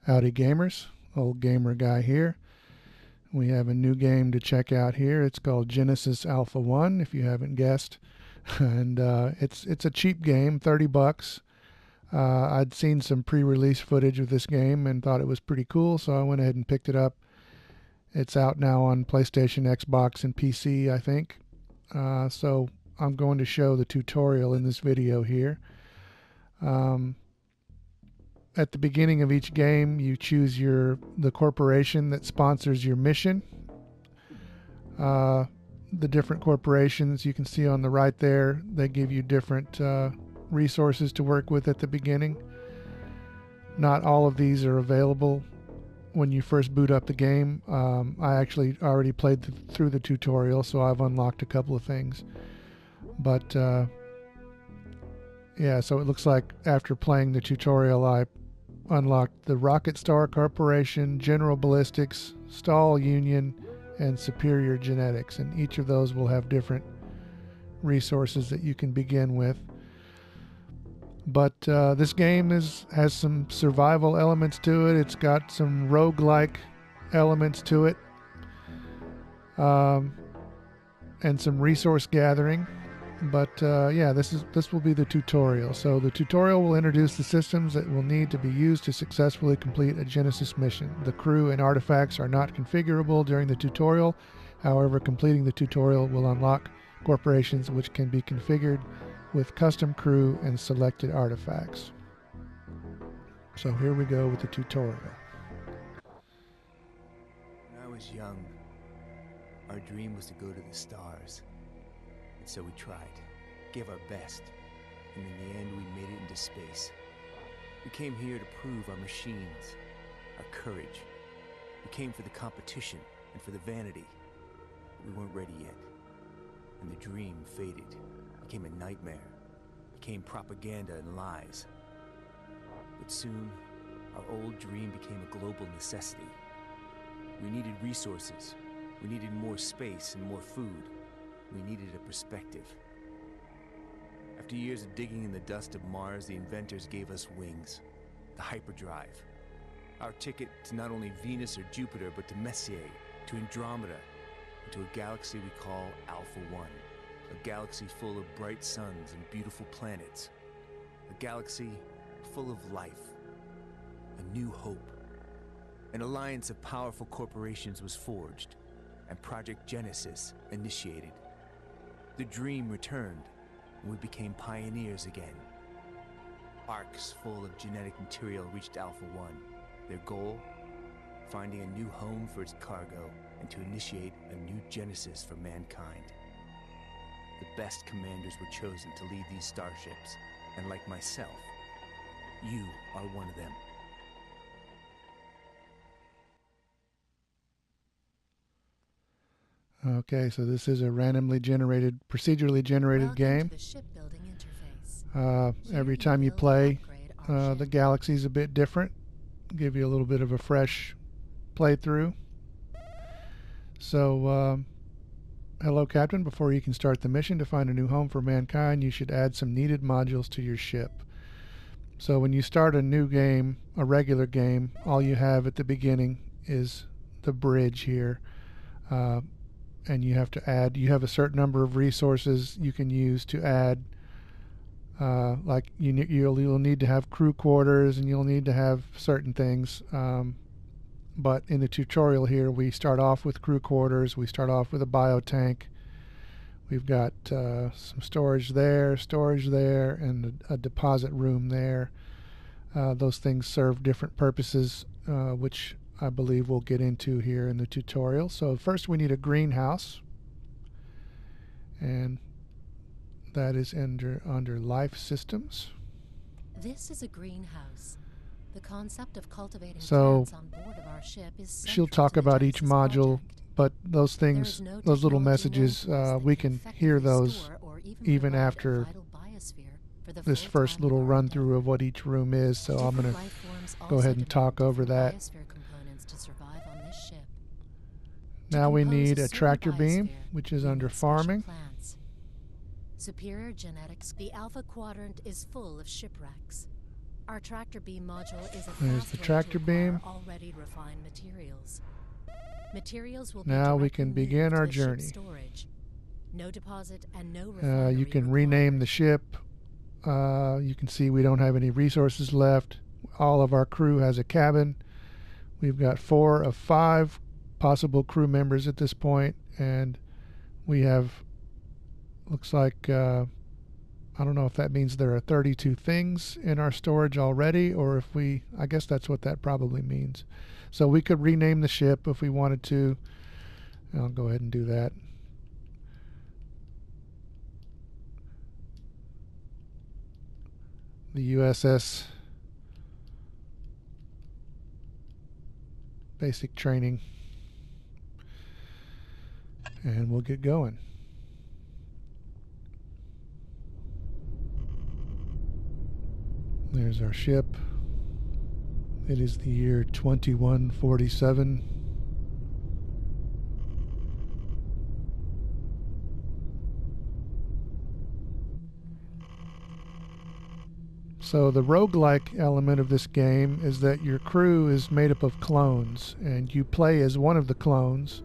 Howdy gamers, old gamer guy here. We have a new game to check out here. It's called Genesis Alpha 1, if you haven't guessed. And it's a cheap game, 30 bucks. I'd seen some pre-release footage of this game and thought it was pretty cool, so I went ahead and picked it up. It's out now on PlayStation, Xbox, and PC, I think. So I'm going to show the tutorial in this video here. At the beginning of each game, you choose the corporation that sponsors your mission. The different corporations you can see on the right there, they give you different resources to work with at the beginning. Not all of these are available when you first boot up the game. I actually already played through the tutorial, so I've unlocked a couple of things. But yeah, so it looks like after playing the tutorial, I unlocked the Rocket Star Corporation, General Ballistics, Stahl Union, and Superior Genetics, and each of those will have different resources that you can begin with. But this game has some survival elements to it. It's got some roguelike elements to it, and some resource gathering. But yeah, this will be the tutorial. So the tutorial will introduce the systems that will need to be used to successfully complete a Genesis mission. The crew and artifacts are not configurable during the tutorial. However, completing the tutorial will unlock corporations which can be configured with custom crew and selected artifacts. So here we go with the tutorial. When I was young, our dream was to go to the stars. And so we tried, gave our best, and in the end we made it into space. We came here to prove our machines, our courage. We came for the competition and for the vanity. We weren't ready yet. And the dream faded, became a nightmare, became propaganda and lies. But soon, our old dream became a global necessity. We needed resources. We needed more space and more food. We needed a perspective. After years of digging in the dust of Mars, the inventors gave us wings, the hyperdrive. Our ticket to not only Venus or Jupiter, but to Messier, to Andromeda, and to a galaxy we call Alpha 1. A galaxy full of bright suns and beautiful planets. A galaxy full of life. A new hope. An alliance of powerful corporations was forged, and Project Genesis initiated. The dream returned, and we became pioneers again. Arcs full of genetic material reached Alpha 1. Their goal? Finding a new home for its cargo, and to initiate a new Genesis for mankind. The best commanders were chosen to lead these starships, and like myself, you are one of them. Okay, so this is a randomly generated, procedurally generated game. Every time you play, the galaxy's a bit different. Give you a little bit of a fresh playthrough. So, hello Captain, before you can start the mission to find a new home for mankind, you should add some needed modules to your ship. So when you start a new game, a regular game, all you have at the beginning is the bridge here. And you have to add, you have a certain number of resources you can use to add, like you'll need to have crew quarters and you'll need to have certain things. But in the tutorial here, we start off with crew quarters, we start off with a biotank. We've got some storage there, and a deposit room there. Those things serve different purposes, which I believe we'll get into here in the tutorial. So first we need a greenhouse, and that is under life systems. This is a greenhouse. The concept of cultivating so plants on board of our ship is she'll talk about each module, but those things, those little messages, we can hear those even after this first little run through of what each room is. So I'm going to go ahead and talk over that. Now we need a tractor beam, which is under farming. Superior genetics. The Alpha Quadrant is full of shipwrecks. Our tractor beam module is a There's fast the way tractor to acquire beam. already refined materials. Materials will Now be we can directly begin moved our to the ship's journey. storage. No deposit and no refinery You can required. rename the ship. You can see we don't have any resources left. All of our crew has a cabin. We've got 4 of 5 possible crew members at this point, and we have, looks like, I don't know if that means there are 32 things in our storage already, or if I guess that's what that probably means. So we could rename the ship if we wanted to. I'll go ahead and do that. The USS Basic Training. And we'll get going. There's our ship. It is the year 2147. So the roguelike element of this game is that your crew is made up of clones, and you play as one of the clones.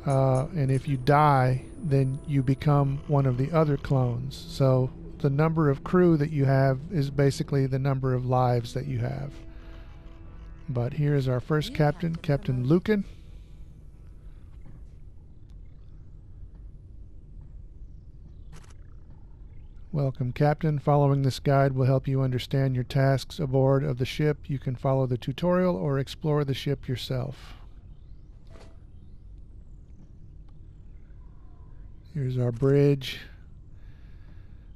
And if you die, then you become one of the other clones. So the number of crew that you have is basically the number of lives that you have. But here is our first captain, Captain Lucan. Welcome, Captain. Following this guide will help you understand your tasks aboard of the ship. You can follow the tutorial or explore the ship yourself. Here's our bridge.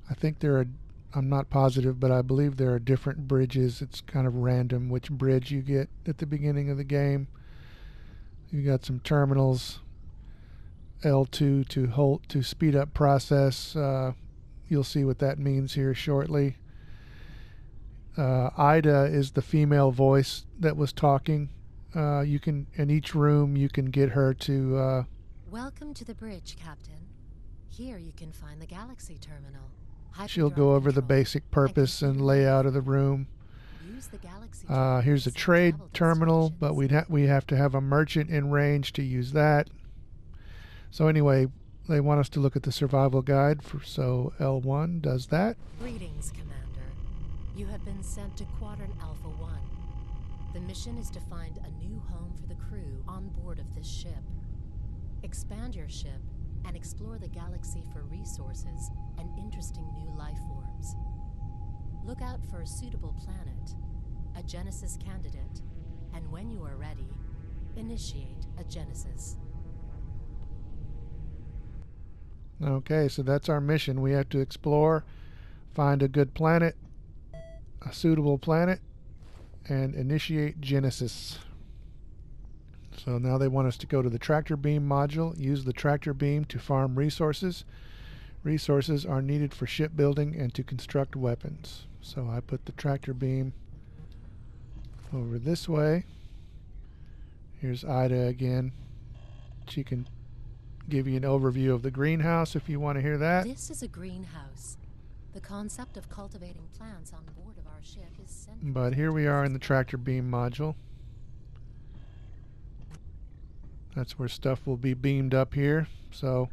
I think I'm not positive, but I believe there are different bridges. It's kind of random which bridge you get at the beginning of the game. You got some terminals. L2 to speed up process. You'll see what that means here shortly. Ida is the female voice that was talking. You can, in each room, you can get her to... Welcome to the bridge, Captain. Here you can find the Galaxy Terminal. She'll go over the basic purpose and layout of the room. Use the Galaxy Here's a trade terminal, but we have to have a merchant in range to use that. So anyway, they want us to look at the survival guide, so L1 does that. Greetings, Commander. You have been sent to Quadrant Alpha 1. The mission is to find a new home for the crew on board of this ship. Expand your ship and explore the galaxy for resources and interesting new life forms. Look out for a suitable planet, a Genesis candidate, and when you are ready, initiate a Genesis. Okay, so that's our mission. We have to explore, find a good planet, a suitable planet, and initiate Genesis. So now they want us to go to the tractor beam module, use the tractor beam to farm resources. Resources are needed for shipbuilding and to construct weapons. So I put the tractor beam over this way. Here's Ida again. She can give you an overview of the greenhouse if you want to hear that. This is a greenhouse. The concept of cultivating plants on board of our ship is central. But here we are in the tractor beam module. That's where stuff will be beamed up here. So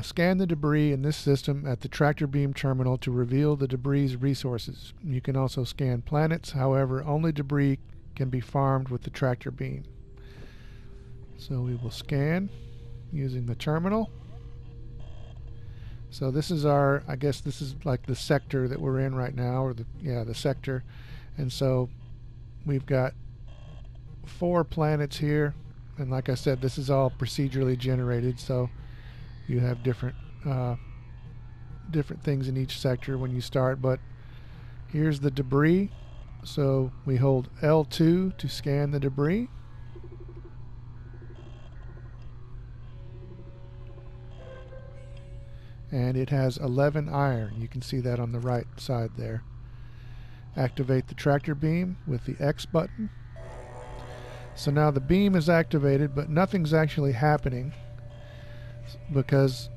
scan the debris in this system at the tractor beam terminal to reveal the debris resources. You can also scan planets. However, only debris can be farmed with the tractor beam. So we will scan using the terminal. So this is our, I guess this is like the sector that we're in right now, or the sector. And so we've got 4 planets here. And like I said, this is all procedurally generated, so you have different things in each sector when you start. But here's the debris. So we hold L2 to scan the debris. And it has 11 iron. You can see that on the right side there. Activate the tractor beam with the X button. So now the beam is activated, but nothing's actually happening because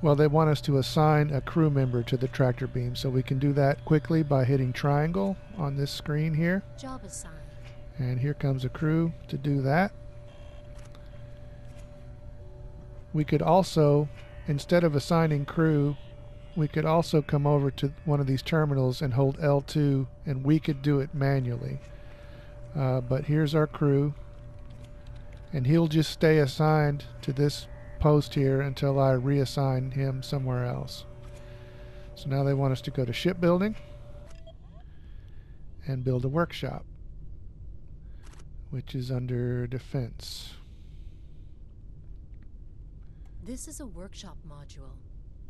Well, they want us to assign a crew member to the tractor beam, so we can do that quickly by hitting triangle on this screen here. Job assigned. And here comes a crew to do that. We could also, instead of assigning crew, we could also come over to one of these terminals and hold L2, and we could do it manually. But here's our crew, and he'll just stay assigned to this post here until I reassign him somewhere else. So now they want us to go to shipbuilding and build a workshop, which is under defense. This is a workshop module.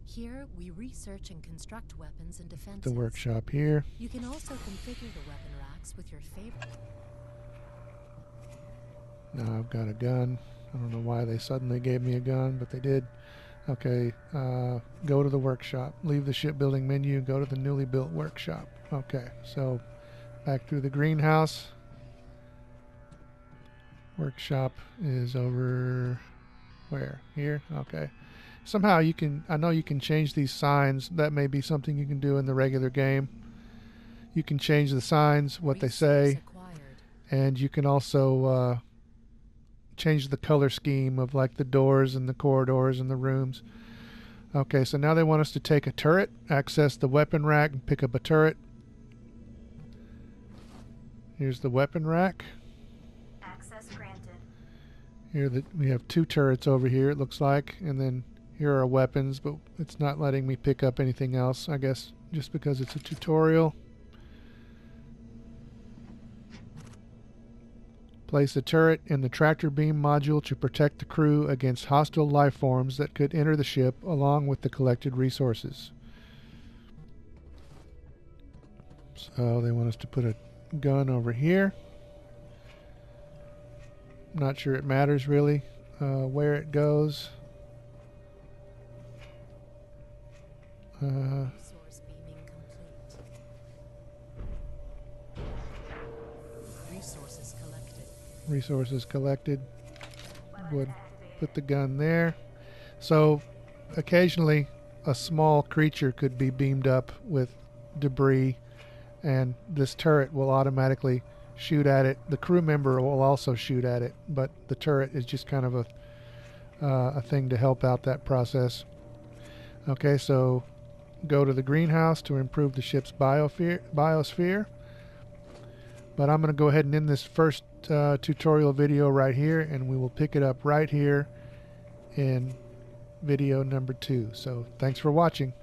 Here, we research and construct weapons and defenses. The workshop here. You can also configure the weapon racks with your favorite. Now I've got a gun. I don't know why they suddenly gave me a gun, but they did. Okay, go to the workshop. Leave the shipbuilding menu, go to the newly built workshop. Okay, so back through the greenhouse. Workshop is over where? Here? Okay. Somehow you can, I know you can change these signs. That may be something you can do in the regular game. You can change the signs, what they say, and you can also change the color scheme of like the doors and the corridors and the rooms. Okay, so now they want us to take a turret, access the weapon rack, and pick up a turret. Here's the weapon rack. Access granted. Here we have two turrets over here, it looks like, and then here are weapons, but it's not letting me pick up anything else, I guess, just because it's a tutorial. Place a turret in the tractor beam module to protect the crew against hostile life forms that could enter the ship along with the collected resources. So they want us to put a gun over here. Not sure it matters really where it goes. Resource beaming complete. Resources collected. Resources collected. Would put the gun there. So occasionally a small creature could be beamed up with debris, and this turret will automatically shoot at it. The crew member will also shoot at it, but the turret is just kind of a thing to help out that process. Okay, so go to the greenhouse to improve the ship's biosphere. But I'm going to go ahead and end this first tutorial video right here, and we will pick it up right here in video number 2. So thanks for watching.